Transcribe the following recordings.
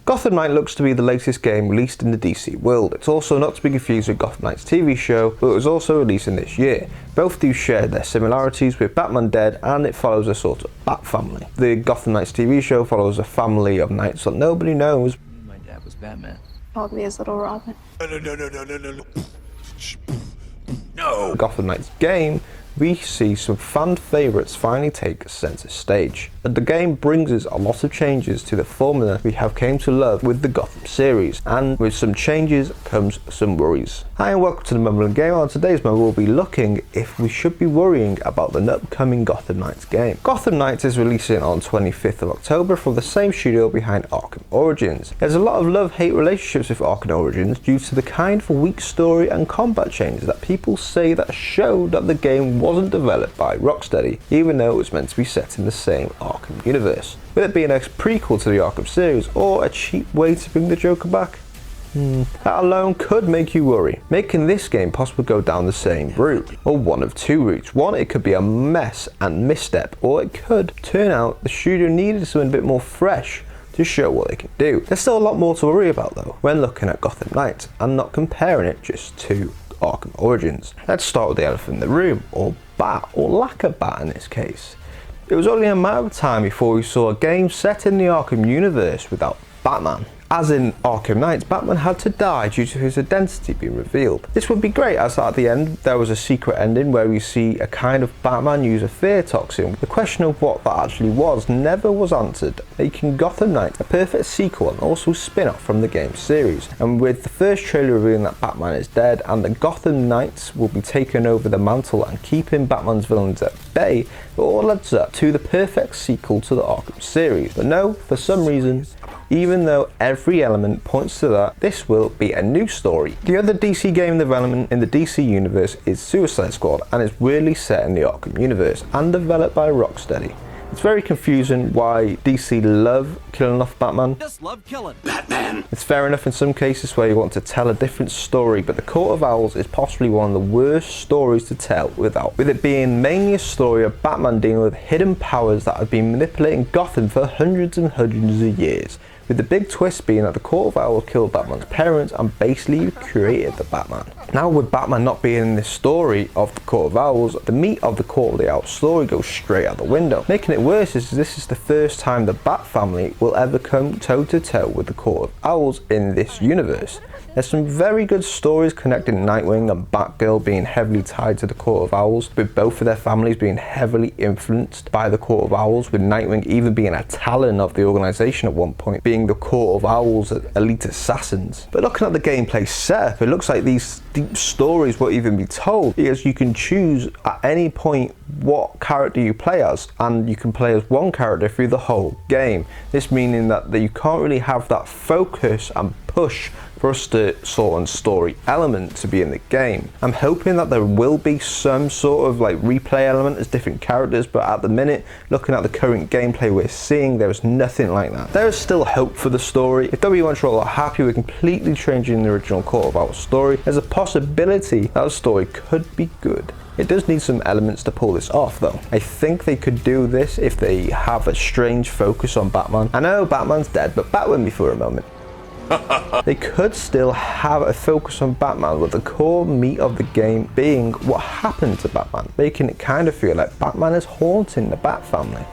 Gotham Knight looks to be the latest game released in the DC world. It's also not to be confused with Gotham Knights TV show, but it was also released in this year. Both do share their similarities with Batman Dead, and it follows a sort of Bat family. The Gotham Knights TV show follows a family of knights that nobody knows. My dad was Batman. Called me his little Robin. No! Gotham Knights game, we see some fan favourites finally take centre stage. But the game brings us a lot of changes to the formula we have came to love with the Gotham series, and with some changes comes some worries. Hi and welcome to the Mumbling Game. On today's moment we'll be looking if we should be worrying about the upcoming Gotham Knights game. Gotham Knights is releasing on 25th of October from the same studio behind Arkham Origins. There's a lot of love-hate relationships with Arkham Origins due to the kind of weak story and combat changes that people say that show that the game wasn't developed by Rocksteady, even though it was meant to be set in the same Arkham universe. With it being a prequel to the Arkham series, or a cheap way to bring the Joker back? That alone could make you worry, making this game possibly go down the same route, or one of two routes. One, it could be a mess and misstep, or it could turn out the studio needed something a bit more fresh to show what they can do. There's still a lot more to worry about though, when looking at Gotham Knights, and not comparing it just to Arkham Origins. Let's start with the elephant in the room, or bat, or lack of bat in this case. It was only a matter of time before we saw a game set in the Arkham universe without Batman. As in Arkham Knights, Batman had to die due to his identity being revealed. This would be great, as at the end there was a secret ending where we see a kind of Batman use a fear toxin. The question of what that actually was never was answered, making Gotham Knights a perfect sequel and also spin-off from the game series. And with the first trailer revealing that Batman is dead and the Gotham Knights will be taking over the mantle and keeping Batman's villains at bay, it all adds up to the perfect sequel to the Arkham series. But no, for some reason, even though every element points to that, this will be a new story. The other DC game in development in the DC universe is Suicide Squad, and is weirdly set in the Arkham universe and developed by Rocksteady. It's very confusing why DC love killing off Batman. Just love killing Batman. It's fair enough in some cases where you want to tell a different story, but the Court of Owls is possibly one of the worst stories to tell with it being mainly a story of Batman dealing with hidden powers that have been manipulating Gotham for hundreds and hundreds of years. With the big twist being that the Court of Owls killed Batman's parents and basically created the Batman. Now with Batman not being in this story of the Court of Owls, the meat of the Court of the Owls story goes straight out the window. Making it worse is this is the first time the Bat family will ever come toe to toe with the Court of Owls in this universe. There's some very good stories connecting Nightwing and Batgirl being heavily tied to the Court of Owls, with both of their families being heavily influenced by the Court of Owls, with Nightwing even being a talon of the organisation at one point, being the Court of Owls elite assassins. But looking at the gameplay setup, it looks like these deep stories won't even be told, because you can choose at any point what character you play as, and you can play as one character through the whole game. This meaning that you can't really have that focus and push for a certain story element to be in the game. I'm hoping that there will be some sort of like replay element as different characters, but at the minute, looking at the current gameplay we're seeing, there is nothing like that. There is still hope for the story. If W Montreal are happy with completely changing the original Court of Owls story, there's a possibility that the story could be good. It does need some elements to pull this off though. I think they could do this if they have a strange focus on Batman. I know Batman's dead, but bat with me for a moment. They could still have a focus on Batman, with the core meat of the game being what happened to Batman, making it kind of feel like Batman is haunting the Bat family.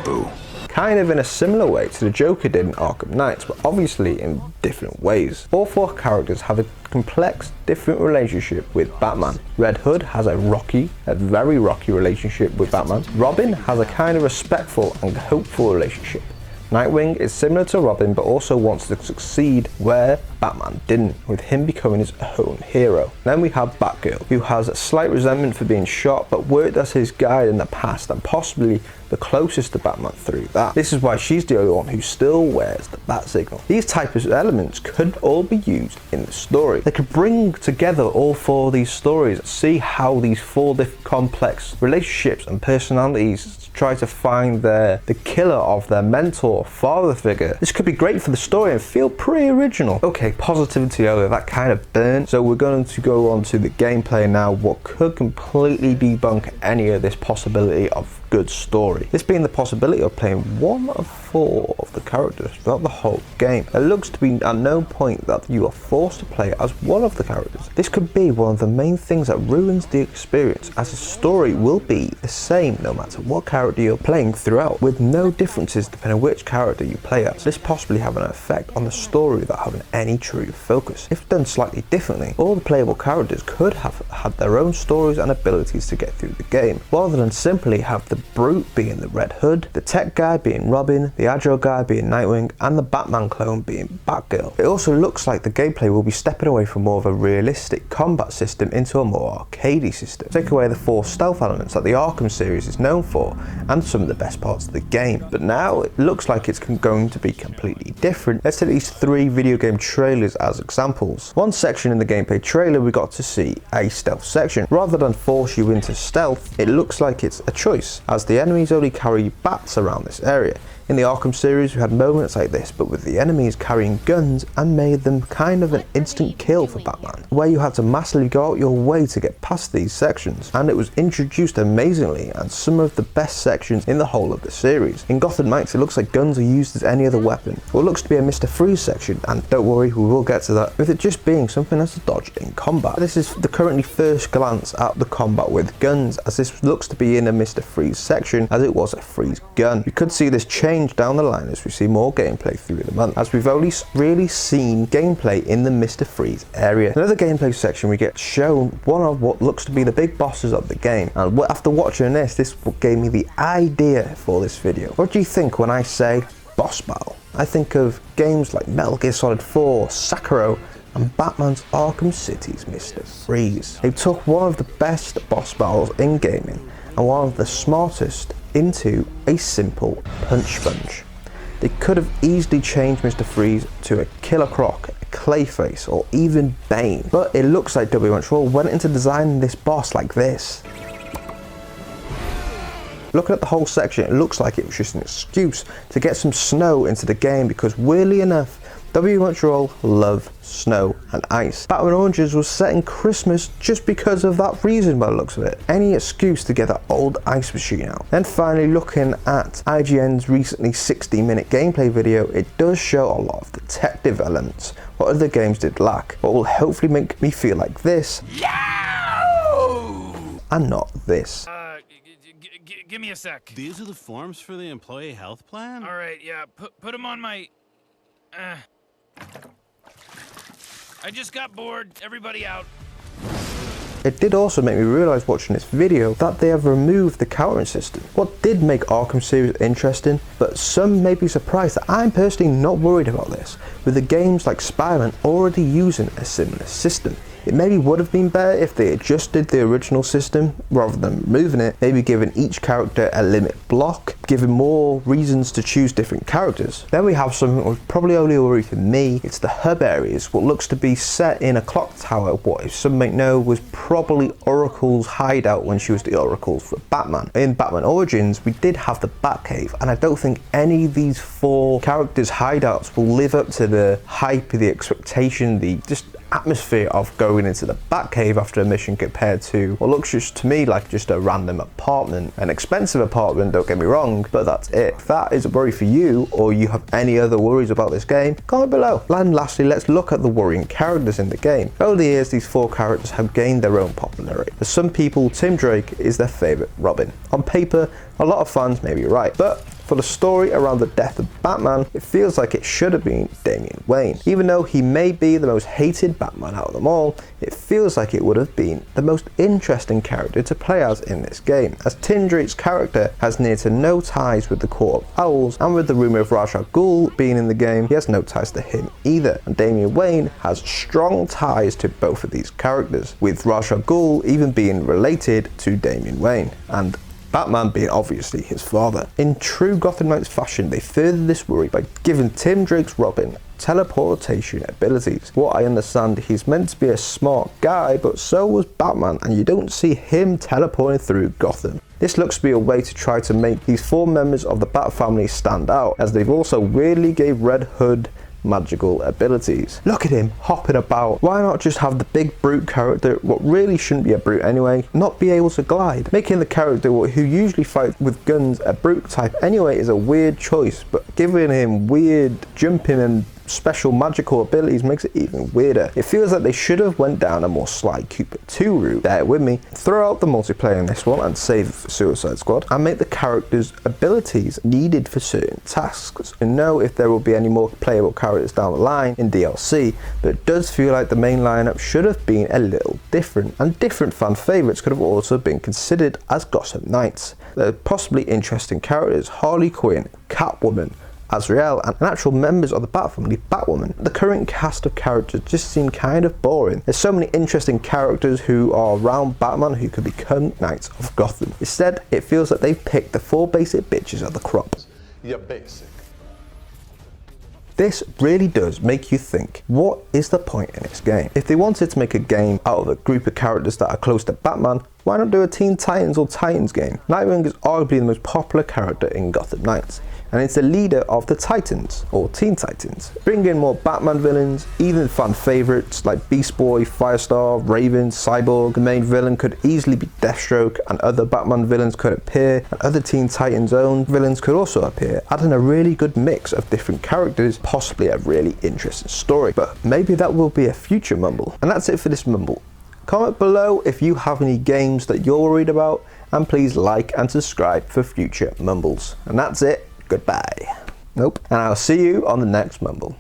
Boo. Kind of in a similar way to the Joker did in Arkham Knights, but obviously in different ways. All four characters have a complex, different relationship with Batman. Red Hood has a very rocky relationship with Batman. Robin has a kind of respectful and hopeful relationship. Nightwing is similar to Robin, but also wants to succeed where Batman didn't, with him becoming his own hero. Then we have Batgirl, who has a slight resentment for being shot, but worked as his guide in the past and possibly the closest to Batman through that. This is why she's the only one who still wears the bat signal. These types of elements could all be used in the story. They could bring together all four of these stories, see how these four different complex relationships and personalities try to find the killer of their mentor, father figure. This could be great for the story and feel pretty original. Okay, positivity earlier, that kind of burnt. So we're going to go on to the gameplay now, what could completely debunk any of this possibility of good story. This being the possibility of playing one of 4 of the characters throughout the whole game. It looks to be at no point that you are forced to play as one of the characters. This could be one of the main things that ruins the experience, as the story will be the same no matter what character you're playing throughout, with no differences depending on which character you play as. This possibly having an effect on the story without having any true focus. If done slightly differently, all the playable characters could have had their own stories and abilities to get through the game, rather than simply have the Brute being the Red Hood, the tech guy being Robin, the agile guy being Nightwing, and the Batman clone being Batgirl. It also looks like the gameplay will be stepping away from more of a realistic combat system into a more arcadey system. Take away the 4 stealth elements that the Arkham series is known for, and some of the best parts of the game. But now it looks like it's going to be completely different. Let's take these 3 video game trailers as examples. One section in the gameplay trailer we got to see a stealth section. Rather than force you into stealth, it looks like it's a choice, as the enemies only carry bats around this area. In the Arkham series we had moments like this, but with the enemies carrying guns, and made them kind of an instant kill for Batman, where you had to massively go out your way to get past these sections, and it was introduced amazingly and some of the best sections in the whole of the series. In Gotham Knights it looks like guns are used as any other weapon. What looks to be a Mr. Freeze section, and don't worry, we will get to that, with it just being something that's a dodge in combat. This is the currently first glance at the combat with guns, as this looks to be in a Mr. Freeze section, as it was a freeze gun. You could see this change down the line as we see more gameplay through the month, as we've only really seen gameplay in the Mr. Freeze area. Another gameplay section we get shown one of what looks to be the big bosses of the game, and after watching this gave me the idea for this video. What do you think when I say boss battle? I think of games like Metal Gear Solid 4, Sekiro, and Batman's Arkham City's Mr. Freeze. They took one of the best boss battles in gaming and one of the smartest into a simple punch sponge. They could have easily changed Mr. Freeze to a Killer Croc, a Clayface, or even Bane, but it looks like W. Montreal went into designing this boss like this. Looking at the whole section, it looks like it was just an excuse to get some snow into the game, because weirdly enough, W. Montreal love snow and ice. Batman Oranges was set in Christmas just because of that reason by the looks of it. Any excuse to get that old ice machine out. Then finally, looking at IGN's recently 60-minute gameplay video, it does show a lot of the tech developments, what other games did lack, what will hopefully make me feel like this, and not this. Give me a sec. These are the forms for the employee health plan? All right, yeah, put them on my... I just got bored. Everybody out. It did also make me realise watching this video that they have removed the countering system. What did make Arkham series interesting, but some may be surprised that I'm personally not worried about this, with the games like Spider-Man already using a similar system. It maybe would have been better if they adjusted the original system rather than removing it, maybe giving each character a limit block, giving more reasons to choose different characters. Then we have something that was probably only a worry for me. It's the hub areas, what looks to be set in a clock tower, what some might know was probably Oracle's hideout when she was the Oracle for Batman. In Batman Origins, we did have the Batcave, and I don't think any of these 4 characters' hideouts will live up to the hype, the expectation, the just atmosphere of going into the Batcave after a mission, compared to what looks just to me like just a random apartment. An expensive apartment, don't get me wrong, but that's it. If that is a worry for you, or you have any other worries about this game, comment below. And lastly, let's look at the worrying characters in the game. Over the years, these 4 characters have gained their own popularity. For some people, Tim Drake is their favourite Robin. On paper, a lot of fans may be right, but for the story around the death of Batman, it feels like it should have been Damian Wayne. Even though he may be the most hated Batman out of them all, it feels like it would have been the most interesting character to play as in this game, as Tim Drake's character has near to no ties with the Court of Owls, and with the rumour of Ra's al Ghul being in the game, he has no ties to him either. And Damian Wayne has strong ties to both of these characters, with Ra's al Ghul even being related to Damian Wayne, and Batman being obviously his father. In true Gotham Knights fashion, they furthered this worry by giving Tim Drake's Robin teleportation abilities. What I understand, he's meant to be a smart guy, but so was Batman, and you don't see him teleporting through Gotham. This looks to be a way to try to make these 4 members of the Bat family stand out, as they've also weirdly gave Red Hood magical abilities. Look at him hopping about. Why not just have the big brute character, what really shouldn't be a brute anyway, not be able to glide? Making the character who usually fights with guns a brute type anyway is a weird choice, but giving him weird jumping and special magical abilities makes it even weirder. It feels like they should have went down a more Sly Cooper 2 route. Bear with me. Throw out the multiplayer in this one and save it for Suicide Squad, and make the characters' abilities needed for certain tasks. I know if there will be any more playable characters down the line in DLC, but it does feel like the main lineup should have been a little different, and different fan favourites could have also been considered as Gotham Knights. There are possibly interesting characters: Harley Quinn, Catwoman, Azrael, and actual members of the Bat family, Batwoman. The current cast of characters just seem kind of boring. There's so many interesting characters who are around Batman who could become Knights of Gotham. Instead, it feels like they've picked the 4 basic bitches of the crop. You're basic. This really does make you think, what is the point in this game? If they wanted to make a game out of a group of characters that are close to Batman, why not do a Teen Titans or Titans game? Nightwing is arguably the most popular character in Gotham Knights, and it's the leader of the Titans, or Teen Titans. Bring in more Batman villains, even fan favourites like Beast Boy, Firestar, Raven, Cyborg. The main villain could easily be Deathstroke, and other Batman villains could appear, and other Teen Titans own villains could also appear, adding a really good mix of different characters, possibly a really interesting story. But maybe that will be a future Mumble. And that's it for this Mumble. Comment below if you have any games that you're worried about, and please like and subscribe for future Mumbles. And that's it. Goodbye. Nope. And I'll see you on the next Mumble.